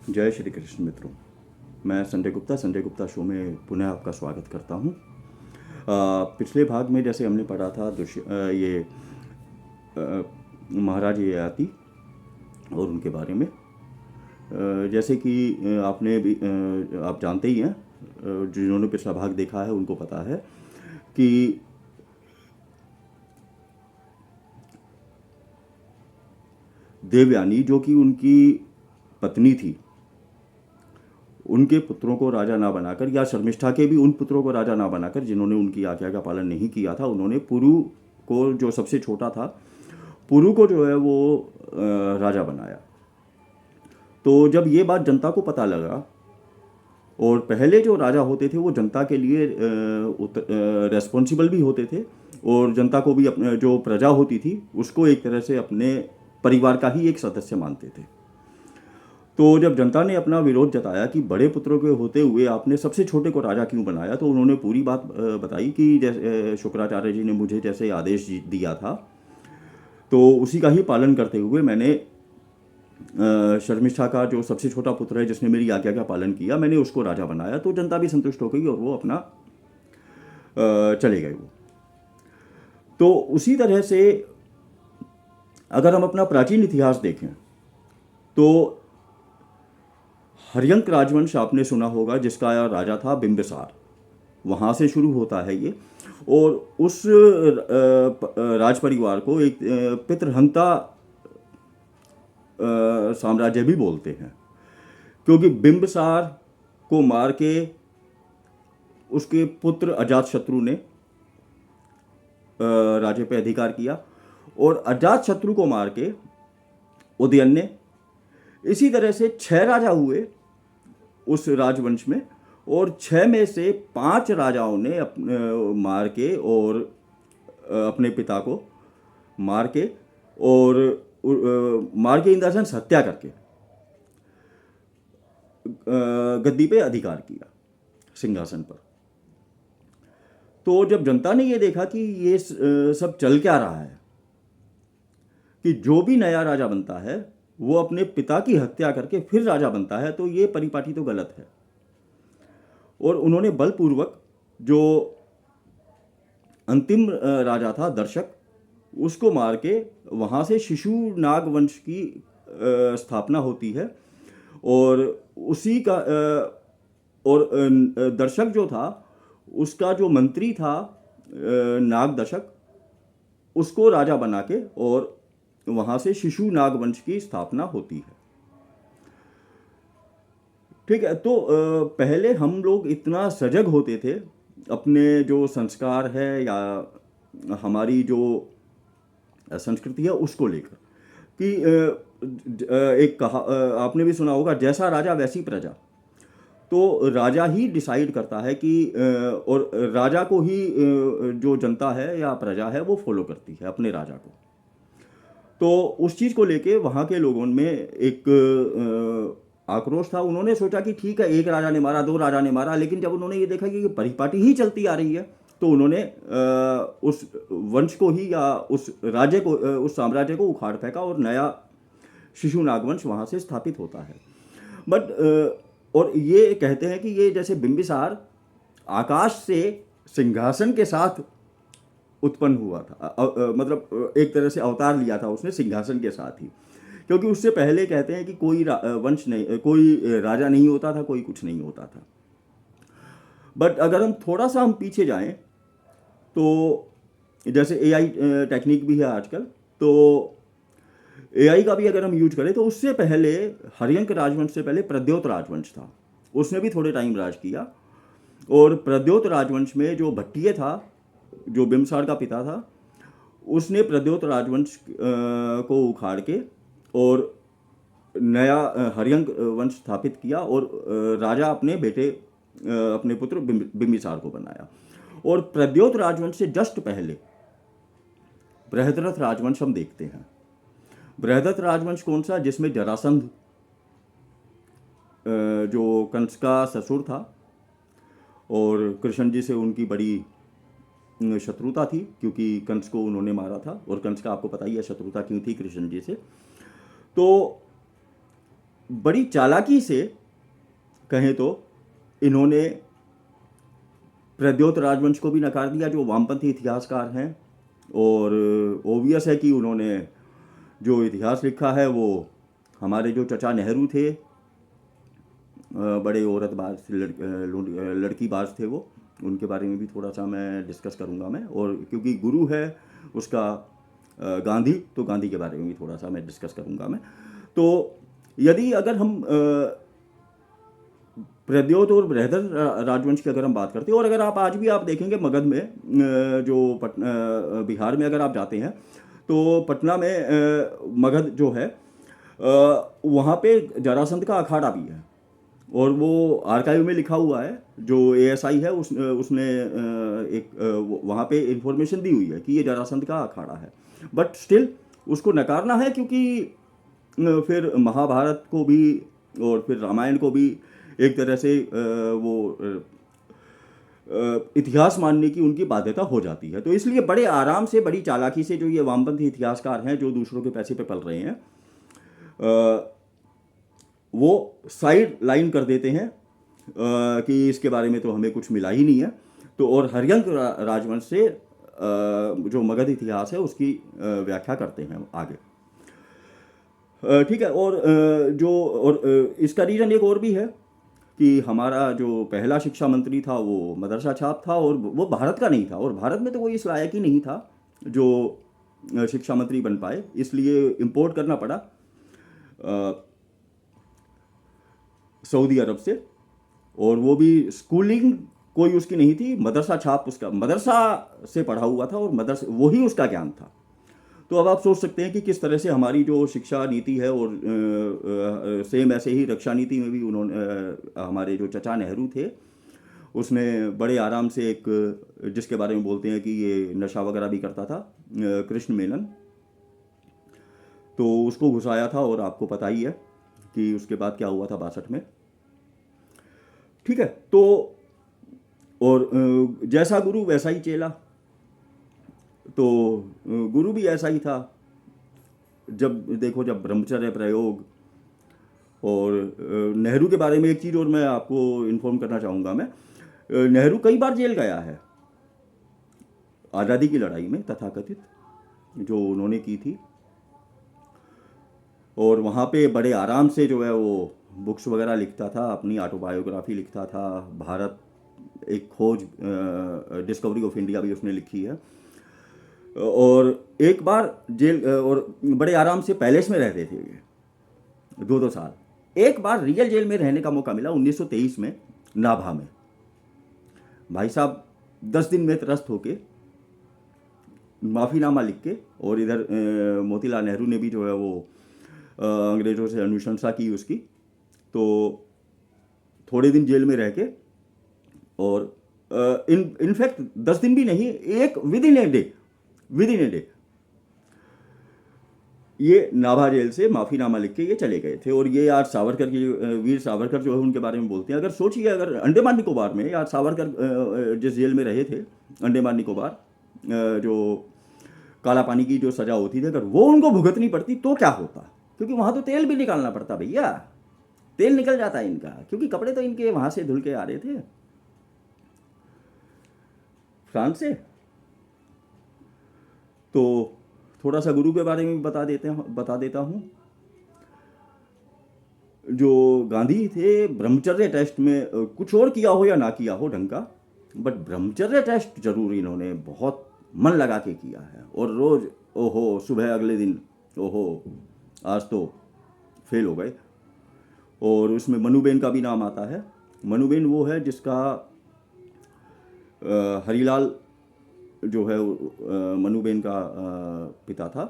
जय श्री कृष्ण मित्रों। मैं संजय गुप्ता शो में पुनः आपका स्वागत करता हूँ। पिछले भाग में जैसे हमने पढ़ा था ये महाराज ययाति और उनके बारे में। जैसे कि आपने भी आप जानते ही हैं, जिन्होंने पिछला भाग देखा है उनको पता है कि देवयानी जो कि उनकी पत्नी थी, उनके पुत्रों को राजा ना बनाकर, या शर्मिष्ठा के भी उन पुत्रों को राजा ना बनाकर जिन्होंने उनकी आज्ञा का पालन नहीं किया था, उन्होंने पुरु को, जो सबसे छोटा था, पुरु को जो है वो राजा बनाया। तो जब ये बात जनता को पता लगा, और पहले जो राजा होते थे वो जनता के लिए रेस्पॉन्सिबल भी होते थे, और जनता को भी अपने जो प्रजा होती थी उसको एक तरह से अपने परिवार का ही एक सदस्य मानते थे। तो जब जनता ने अपना विरोध जताया कि बड़े पुत्रों के होते हुए आपने सबसे छोटे को राजा क्यों बनाया, तो उन्होंने पूरी बात बताई कि जैसे शुक्राचार्य जी ने मुझे जैसे आदेश दिया था, तो उसी का ही पालन करते हुए मैंने शर्मिष्ठा का जो सबसे छोटा पुत्र है जिसने मेरी आज्ञा का पालन किया, मैंने उसको राजा बनाया। तो जनता भी संतुष्ट हो गई और वो अपना चले गए वो। तो उसी तरह से अगर हम अपना प्राचीन इतिहास देखें तो हर्यंक राजवंश आपने सुना होगा, जिसका राजा था बिंबिसार। वहाँ से शुरू होता है ये, और उस राज परिवार को एक पितृहंता साम्राज्य भी बोलते हैं, क्योंकि बिंबिसार को मार के उसके पुत्र अजातशत्रु ने राज्य पे अधिकार किया, और अजातशत्रु को मार के उदयन ने। इसी तरह से 6 राजा हुए उस राजवंश में, और 6 में से 5 राजाओं ने अपने मार के, और अपने पिता को मार के, और मार के इन द सेंस हत्या करके गद्दी पे अधिकार किया, सिंहासन पर। तो जब जनता ने ये देखा कि ये सब चल क्या रहा है, कि जो भी नया राजा बनता है वो अपने पिता की हत्या करके फिर राजा बनता है, तो ये परिपाटी तो गलत है। और उन्होंने बलपूर्वक जो अंतिम राजा था दर्शक, उसको मार के वहाँ से शिशु नाग वंश की स्थापना होती है। और उसी का और दर्शक जो था, उसका जो मंत्री था नाग दशक, उसको राजा बना के और वहाँ से शिशु नाग वंश की स्थापना होती है। ठीक है। तो पहले हम लोग इतना सजग होते थे अपने जो संस्कार है या हमारी जो संस्कृति है उसको लेकर, कि एक कहा आपने भी सुना होगा, जैसा राजा वैसी प्रजा। तो राजा ही डिसाइड करता है कि और राजा को ही जो जनता है या प्रजा है वो फॉलो करती है अपने राजा को। तो उस चीज़ को लेके वहाँ के लोगों में एक आक्रोश था। उन्होंने सोचा कि ठीक है, एक राजा ने मारा, 2 राजा ने मारा, लेकिन जब उन्होंने ये देखा कि ये परिपाटी ही चलती आ रही है, तो उन्होंने उस वंश को ही या उस राज्य को, उस साम्राज्य को उखाड़ फेंका, और नया शिशु नागवंश वहाँ से स्थापित होता है। बट और ये कहते हैं कि ये जैसे बिंबिसार आकाश से सिंहासन के साथ उत्पन्न हुआ था, मतलब एक तरह से अवतार लिया था उसने सिंहासन के साथ ही, क्योंकि उससे पहले कहते हैं कि कोई वंश नहीं, कोई राजा नहीं होता था, कोई कुछ नहीं होता था। बट अगर हम थोड़ा सा हम पीछे जाएं, तो जैसे एआई टेक्निक भी है आजकल, तो एआई का भी अगर हम यूज करें, तो उससे पहले हर्यंक राजवंश से पहले प्रद्योत राजवंश था, उसने भी थोड़े टाइम राज किया। और प्रद्योत राजवंश में जो भट्टिय था, जो बिंबिसार का पिता था, उसने प्रद्योत राजवंश को उखाड़ के और नया हर्यंक वंश स्थापित किया, और राजा अपने बेटे, अपने पुत्र बिंबिसार को बनाया। और प्रद्योत राजवंश से जस्ट पहले बृहद्रथ राजवंश हम देखते हैं। बृहद्रथ राजवंश कौन सा? जिसमें जरासंध जो कंस का ससुर था, और कृष्ण जी से उनकी बड़ी शत्रुता थी, क्योंकि कंस को उन्होंने मारा था, और कंस का आपको पता ही है शत्रुता क्यों थी कृष्ण जी से। तो बड़ी चालाकी से कहें तो इन्होंने प्रद्योत राजवंश को भी नकार दिया, जो वामपंथी इतिहासकार हैं, और ओबियस है कि उन्होंने जो इतिहास लिखा है वो हमारे जो चचा नेहरू थे, बड़े औरतबाज लड़कीबाज थे वो, उनके बारे में भी थोड़ा सा मैं डिस्कस करूंगा मैं, और क्योंकि गुरु है उसका गांधी, तो गांधी के बारे में भी थोड़ा सा मैं डिस्कस करूंगा मैं। तो यदि अगर हम प्रद्योत और बृहदर राजवंश की अगर हम बात करते हैं, और अगर आप आज भी आप देखेंगे मगध में, जो बिहार में अगर आप जाते हैं तो पटना में मगध जो है वहाँ पे जरासंध का अखाड़ा भी है, और वो आर्काइव में लिखा हुआ है। जो एएसआई है उसने एक वहाँ पे इंफॉर्मेशन दी हुई है कि ये जरासंध का अखाड़ा है, बट स्टिल उसको नकारना है, क्योंकि फिर महाभारत को भी और फिर रामायण को भी एक तरह से वो इतिहास मानने की उनकी बाध्यता हो जाती है। तो इसलिए बड़े आराम से, बड़ी चालाकी से जो ये वामपंथी इतिहासकार हैं जो दूसरों के पैसे पे पल रहे हैं, वो साइड लाइन कर देते हैं कि इसके बारे में तो हमें कुछ मिला ही नहीं है। तो और हर्यंक राजवंश से जो मगध इतिहास है उसकी व्याख्या करते हैं आगे। ठीक है। और इसका रीज़न एक और भी है कि हमारा जो पहला शिक्षा मंत्री था वो मदरसा छाप था, और वो भारत का नहीं था, और भारत में तो कोई इस लायक ही नहीं था जो शिक्षा मंत्री बन पाए, इसलिए इंपोर्ट करना पड़ा सऊदी अरब से, और वो भी स्कूलिंग कोई उसकी नहीं थी, मदरसा छाप उसका, मदरसा से पढ़ा हुआ था, और मदरसा वही उसका ज्ञान था। तो अब आप सोच सकते हैं कि किस तरह से हमारी जो शिक्षा नीति है, और सेम ऐसे ही रक्षा नीति में भी उन्होंने हमारे जो चचा नेहरू थे उसने बड़े आराम से एक, जिसके बारे में बोलते हैं कि ये नशा वगैरह भी करता था, कृष्ण मेनन, तो उसको घुसाया था, और आपको पता ही है कि उसके बाद क्या हुआ था 62 में। ठीक है। तो और जैसा गुरु वैसा ही चेला, तो गुरु भी ऐसा ही था। जब देखो, जब ब्रह्मचर्य प्रयोग, और नेहरू के बारे में एक चीज़ और मैं आपको इन्फॉर्म करना चाहूँगा मैं, नेहरू कई बार जेल गया है आज़ादी की लड़ाई में तथाकथित जो उन्होंने की थी, और वहाँ पे बड़े आराम से जो है वो बुक्स वगैरह लिखता था, अपनी ऑटोबायोग्राफी लिखता था, भारत एक खोज, डिस्कवरी ऑफ इंडिया भी उसने लिखी है। और एक बार जेल, और बड़े आराम से पैलेस में रहते थे ये 2-2 साल। एक बार रियल जेल में रहने का मौका मिला 1923 में नाभा में। भाई साहब 10 दिन में त्रस्त होके माफ़ीनामा लिख के, और इधर मोतीलाल नेहरू ने भी जो है वो अंग्रेज़ों से अनुशंसा की उसकी, तो थोड़े दिन जेल में रह के, और इनफैक्ट 10 दिन भी नहीं, एक विद इन ए डे ये नाभा जेल से माफ़ीनामा लिख के ये चले गए थे। और ये आज सावरकर की, वीर सावरकर जो है उनके बारे में बोलते हैं। अगर सोचिए, अगर अंडमान निकोबार में आज सावरकर जिस जेल में रहे थे, अंडमान निकोबार, जो काला पानी की जो सज़ा होती थी, अगर वो उनको भुगतनी पड़ती तो क्या होता, क्योंकि वहाँ तो तेल भी निकालना पड़ता भैया, तेल निकल जाता है इनका, क्योंकि कपड़े तो इनके वहाँ से धुल के आ रहे थे फ्रांस से। तो थोड़ा सा गुरु के बारे में भी बता देता हूँ। जो गांधी थे, ब्रह्मचर्य टेस्ट में कुछ और किया हो या ना किया हो ढंग का, बट ब्रह्मचर्य टेस्ट जरूर इन्होंने बहुत मन लगा के किया है, और रोज ओहो, सुबह अगले दिन ओहो आज तो फेल हो गए। और उसमें मनुबेन का भी नाम आता है। मनुबेन वो है जिसका हरीलाल जो है मनुबेन का पिता था,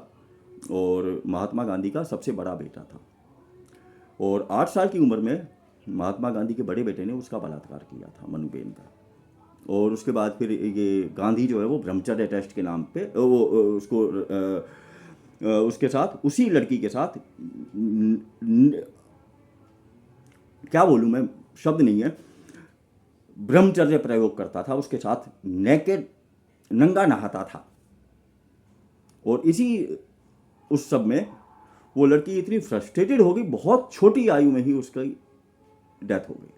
और महात्मा गांधी का सबसे बड़ा बेटा था, और 8 साल की उम्र में महात्मा गांधी के बड़े बेटे ने उसका बलात्कार किया था, मनुबेन का। और उसके बाद फिर ये गांधी जो है वो ब्रह्मचर्य टेस्ट के नाम पे वो उसको उसके साथ, उसी लड़की के साथ, क्या बोलूँ मैं, शब्द नहीं है, ब्रह्मचर्य प्रयोग करता था, उसके साथ नेकेड, नंगा नहाता था। और इसी उस सब में वो लड़की इतनी फ्रस्ट्रेटेड हो गई, बहुत छोटी आयु में ही उसकी डेथ हो गई।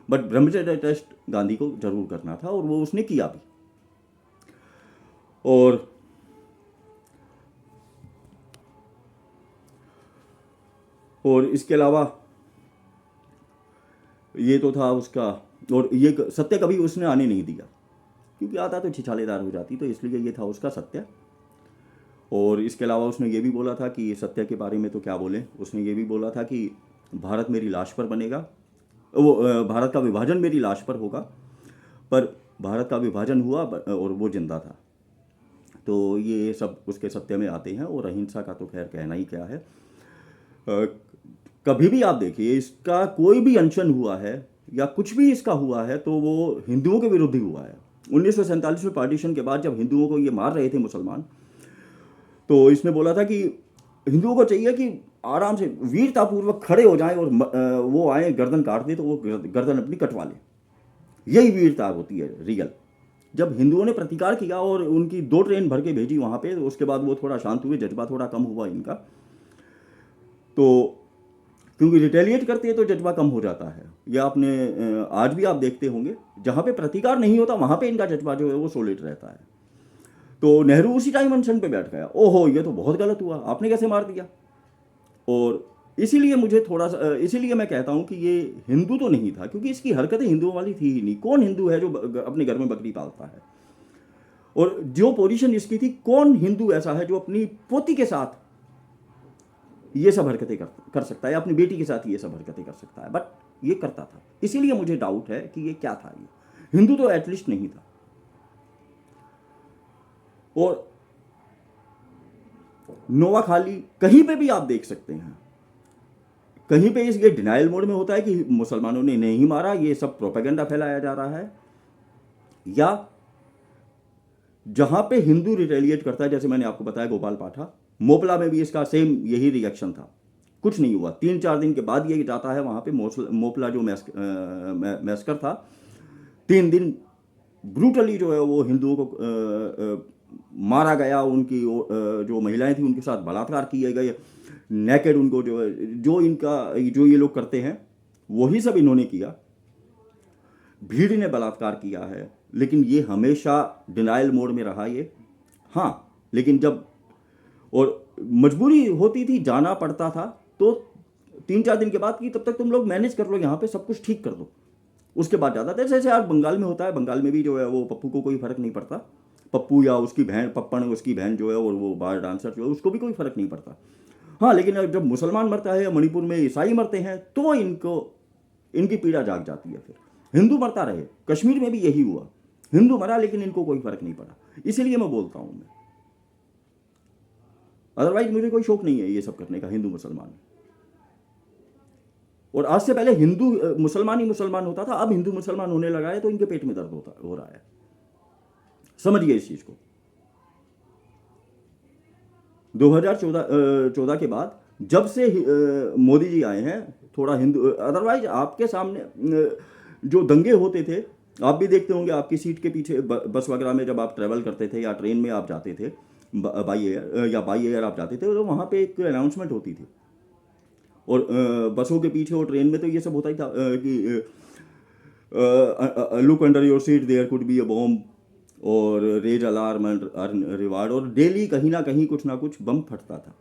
बट ब्रह्मचर्य टेस्ट गांधी को जरूर करना था और वो उसने किया भी। और इसके अलावा ये तो था उसका, और ये सत्य कभी उसने आने नहीं दिया, क्योंकि आता तो छिछालेदार हो जाती, तो इसलिए ये था उसका सत्य। और इसके अलावा उसने ये भी बोला था कि सत्य के बारे में तो क्या बोले, उसने ये भी बोला था कि भारत मेरी लाश पर बनेगा, वो भारत का विभाजन मेरी लाश पर होगा, पर भारत का विभाजन हुआ और वो जिंदा था। तो ये सब उसके सत्य में आते हैं। और अहिंसा का तो खैर कहना ही क्या है। कभी भी आप देखिए, इसका कोई भी अनशन हुआ है या कुछ भी इसका हुआ है तो वो हिंदुओं के विरुद्ध ही हुआ है। 1947 में पार्टीशन के बाद जब हिंदुओं को ये मार रहे थे मुसलमान, तो इसने बोला था कि हिंदुओं को चाहिए कि आराम से वीरतापूर्वक खड़े हो जाएं और वो आए गर्दन काट दे तो वो गर्दन अपनी कटवा ले। यही वीरता होती है रियल। जब हिंदुओं ने प्रतिकार किया और उनकी 2 ट्रेन भर के भेजी वहाँ पे, तो उसके बाद वो थोड़ा शांत हुए, जज्बा थोड़ा कम हुआ इनका। तो क्योंकि रिटेलिएट करते हैं तो जज्बा कम हो जाता है। या आपने आज भी आप देखते होंगे, जहाँ पे प्रतिकार नहीं होता वहाँ पे इनका जज्बा जो है वो सॉलिड रहता है। तो नेहरू उसी टाइम अनशन पे बैठ गया, ओहो ये तो बहुत गलत हुआ, आपने कैसे मार दिया। और इसीलिए मुझे थोड़ा सा, इसीलिए मैं कहता हूँ कि ये हिंदू तो नहीं था, क्योंकि इसकी हरकतें हिंदुओं वाली थी ही नहीं। कौन हिंदू है जो अपने घर में बकरी पालता है। और जो पोजीशन इसकी थी, कौन हिंदू ऐसा है जो अपनी पोती के साथ ये सब हरकतें कर सकता है, अपनी बेटी के साथ ये सब हरकतें कर सकता है। बट ये करता था। इसीलिए मुझे डाउट है कि ये क्या था, ये हिंदू तो एटलीस्ट नहीं था। और नोवाखाली कहीं पे भी आप देख सकते हैं, कहीं पे ये डिनाइल मोड में होता है कि मुसलमानों ने नहीं मारा, ये सब प्रोपेगेंडा फैलाया जा रहा है। या जहां पे हिंदू रिटेलिएट करता है, जैसे मैंने आपको बताया गोपाल पाठा, मोपला में भी इसका सेम यही रिएक्शन था, कुछ नहीं हुआ। 3-4 दिन के बाद ये जाता है वहां पे, मोपला जो मैस्कर था, 3 दिन ब्रूटली जो है वो हिंदुओं को मारा गया। उनकी जो महिलाएं थी उनके साथ बलात्कार किए गए, नेकेड उनको जो ये लोग करते हैं वही सब इन्होंने किया। भीड़ ने बलात्कार किया है, लेकिन ये हमेशा डिनाइल मोड में रहा ये। हाँ, लेकिन जब और मजबूरी होती थी, जाना पड़ता था, तो 3-4 दिन के बाद कि तब तक तुम लोग मैनेज कर लो, यहाँ पे सब कुछ ठीक कर दो, उसके बाद जाता था। जैसे आज बंगाल में होता है, बंगाल में भी जो है वो पप्पू को कोई फर्क नहीं पड़ता, पप्पू या उसकी बहन पप्पन, उसकी बहन जो है और वो बार डांसर जो है उसको भी कोई फर्क नहीं पड़ता। हाँ, लेकिन जब मुसलमान मरता है या मणिपुर में ईसाई मरते हैं तो इनकी पीड़ा जाग जाती है। फिर हिंदू मरता रहे, कश्मीर में भी यही हुआ, हिंदू मरा लेकिन इनको कोई फर्क नहीं पड़ा। इसीलिए मैं बोलता हूं मैं, अदरवाइज मुझे कोई शौक नहीं है ये सब करने का, हिंदू मुसलमान। और आज से पहले हिंदू मुसलमान ही मुसलमान होता था, अब हिंदू मुसलमान होने लगा है तो इनके पेट में दर्द हो रहा है। समझिए इस चीज को। 2014 के बाद जब से मोदी जी आए हैं, थोड़ा हिंदू, अदरवाइज आपके सामने जो दंगे होते थे, आप भी देखते होंगे, आपकी सीट के पीछे बस वगैरह में जब आप ट्रैवल करते थे या ट्रेन में आप जाते थे, बाई एयर आप जाते थे, तो वहाँ पे एक अनाउंसमेंट होती थी। और बसों के पीछे और ट्रेन में तो ये सब होता ही था कि look under your seat, there could be a bomb, और raise alarm and earn reward. और डेली कहीं ना कहीं कुछ ना कुछ बम फटता था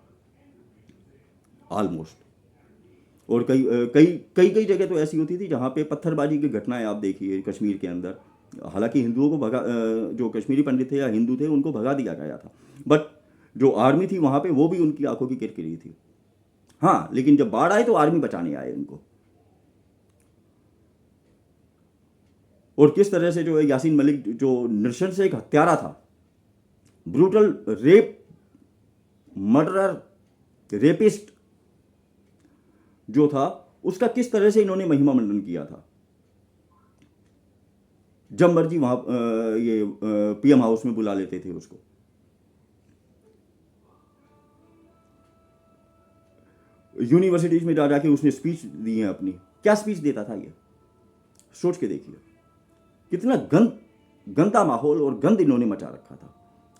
ऑलमोस्ट। और कई जगह तो ऐसी होती थी जहाँ पे पत्थरबाजी की घटनाएं आप देखिए कश्मीर के अंदर। हालांकि हिंदुओं को जो कश्मीरी पंडित थे या हिंदू थे उनको भगा दिया गया था, बट जो आर्मी थी वहाँ पे वो भी उनकी आंखों की किरकिरी थी। हाँ, लेकिन जब बाढ़ आई तो आर्मी बचाने आए उनको। और किस तरह से जो है यासीन मलिक जो नृशंस एक हत्यारा था, ब्रूटल रेप मर्डरर रेपिस्ट जो था, उसका किस तरह से इन्होंने महिमा मंडन किया था। जब मर्जी वहां ये पीएम हाउस में बुला लेते थे उसको। यूनिवर्सिटीज में जा जाके उसने स्पीच दी है अपनी। क्या स्पीच देता था ये, सोच के देखिए। कितना गंदा माहौल और गंद इन्होंने मचा रखा था।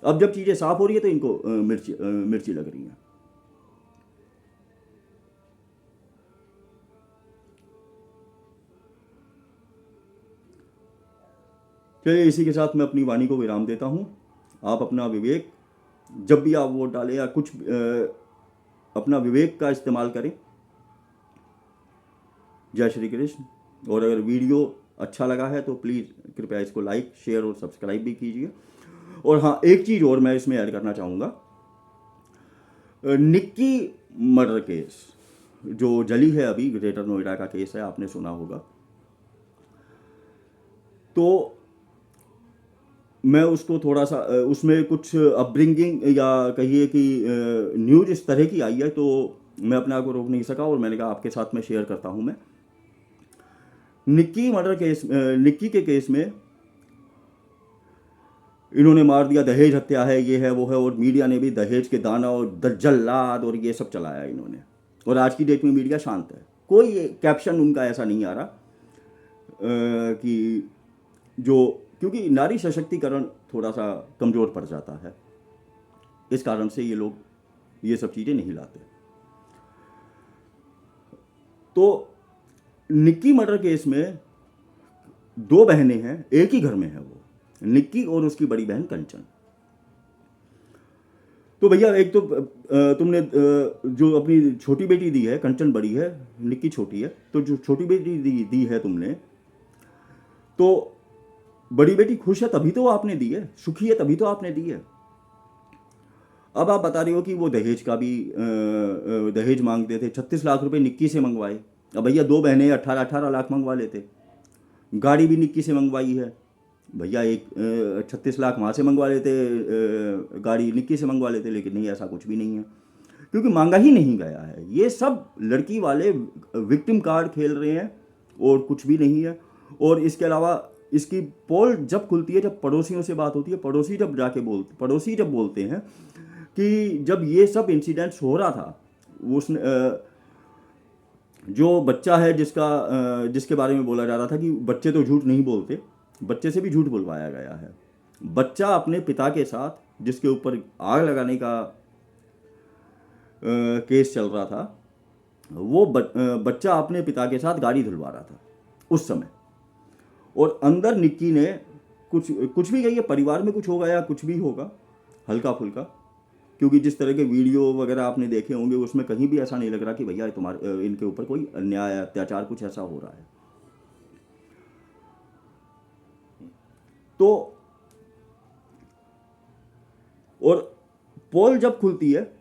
अब जब चीजें साफ हो रही है तो इनको मिर्ची लग रही हैं। चलिए इसी के साथ मैं अपनी वाणी को विराम देता हूँ। आप अपना विवेक, जब भी आप वोट डालें या कुछ अपना विवेक का इस्तेमाल करें। जय श्री कृष्ण। और अगर वीडियो अच्छा लगा है तो प्लीज़ कृपया इसको लाइक, शेयर और सब्सक्राइब भी कीजिए। और हाँ, एक चीज़ और मैं इसमें ऐड करना चाहूँगा। निक्की मर्डर केस जो जली है अभी, ग्रेटर नोएडा का केस है, आपने सुना होगा। तो मैं उसको थोड़ा सा उसमें कुछ अपब्रिंगिंग या कहिए कि न्यूज़ इस तरह की आई है, तो मैं अपने आप को रोक नहीं सका और मैंने कहा आपके साथ में शेयर करता हूँ। मैं निक्की मर्डर केस, निक्की के केस में इन्होंने मार दिया, दहेज हत्या है, ये है वो है, और मीडिया ने भी दहेज के दाना और जल्लाद और ये सब चलाया इन्होंने। और आज की डेट में मीडिया शांत है, कोई कैप्शन उनका ऐसा नहीं आ रहा कि जो, क्योंकि नारी सशक्तिकरण थोड़ा सा कमज़ोर पड़ जाता है, इस कारण से ये लोग ये सब चीज़ें नहीं लाते। तो निक्की मर्डर केस में 2 बहनें हैं, एक ही घर में है वो, निक्की और उसकी बड़ी बहन कंचन। तो भैया एक तो तुमने जो अपनी छोटी बेटी दी है, कंचन बड़ी है, निक्की छोटी है, तो जो छोटी बेटी दी है तुमने, तो बड़ी बेटी खुश है तभी तो आपने दी है, सुखी है तभी तो आपने दी है। अब आप बता रहे हो कि वो दहेज का भी दहेज मांगते थे, 36 लाख रुपए निक्की से मंगवाए। अब भैया 2 बहनें 18-18 लाख मंगवा लेते। गाड़ी भी निक्की से मंगवाई है भैया, एक 36 लाख वहाँ से मंगवा लेते, गाड़ी निक्की से मंगवा लेते, लेकिन नहीं, ऐसा कुछ भी नहीं है, क्योंकि मांगा ही नहीं गया है। ये सब लड़की वाले विक्टिम कार्ड खेल रहे हैं और कुछ भी नहीं है। और इसके अलावा इसकी पोल जब खुलती है, जब पड़ोसियों से बात होती है, पड़ोसी जब बोलते हैं कि जब ये सब इंसिडेंट्स हो रहा था, उसने जो बच्चा है जिसके बारे में बोला जा रहा था कि बच्चे तो झूठ नहीं बोलते, बच्चे से भी झूठ बुलवाया गया है। बच्चा अपने पिता के साथ, जिसके ऊपर आग लगाने का केस चल रहा था, वो बच्चा अपने पिता के साथ गाड़ी धुलवा रहा था उस समय। और अंदर निक्की ने कुछ भी कही है, परिवार में कुछ होगा या कुछ भी होगा हल्का फुल्का, क्योंकि जिस तरह के वीडियो वगैरह आपने देखे होंगे उसमें कहीं भी ऐसा नहीं लग रहा कि भैया इनके ऊपर कोई अन्याय, अत्याचार कुछ ऐसा हो रहा है। तो और पोल जब खुलती है,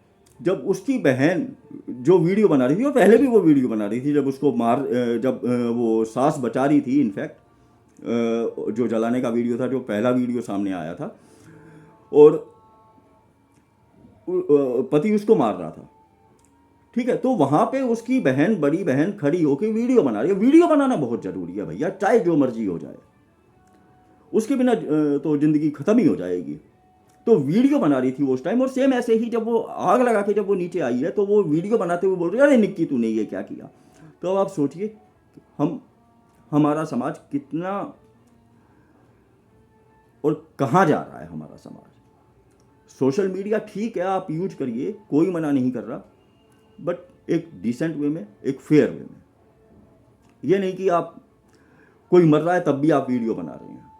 जब उसकी बहन जो वीडियो बना रही थी, और पहले भी वो वीडियो बना रही थी, जब उसको जब वो सांस बचा रही थी, इनफैक्ट जो जलाने का वीडियो था, जो पहला वीडियो सामने आया था, और पति उसको मार रहा था, ठीक है, तो वहां पे उसकी बहन, बड़ी बहन खड़ी होकर वीडियो बना रही है। वीडियो बनाना बहुत जरूरी है भैया, चाहे जो मर्जी हो जाए, उसके बिना तो जिंदगी खत्म ही हो जाएगी। तो वीडियो बना रही थी वो उस टाइम, और सेम ऐसे ही जब वो आग लगा के जब वो नीचे आई है, तो वो वीडियो बनाते हुए बोल रही है, अरे निक्की तूने ये क्या किया। तो अब आप सोचिए हमारा समाज कितना और कहाँ जा रहा है हमारा समाज। सोशल मीडिया ठीक है, आप यूज करिए, कोई मना नहीं कर रहा, बट एक डिसेंट वे में, एक फेयर वे में। ये नहीं कि आप कोई मर रहा है तब भी आप वीडियो बना रहे हैं।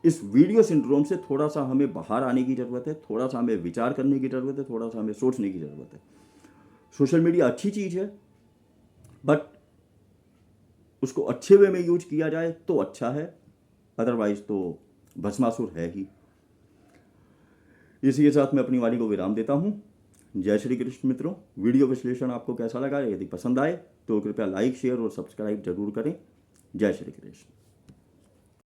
इस वीडियो सिंड्रोम से थोड़ा सा हमें बाहर आने की ज़रूरत है, थोड़ा सा हमें विचार करने की ज़रूरत है, थोड़ा सा हमें सोचने की ज़रूरत है। सोशल मीडिया अच्छी चीज़ है, बट उसको अच्छे वे में यूज किया जाए तो अच्छा है, अदरवाइज तो भस्मासुर है ही। इसी के साथ मैं अपनी वाणी को विराम देता हूँ। जय श्री कृष्ण मित्रों। वीडियो विश्लेषण आपको कैसा लगा? यदि पसंद आए तो कृपया लाइक, शेयर और सब्सक्राइब जरूर करें। जय श्री कृष्ण।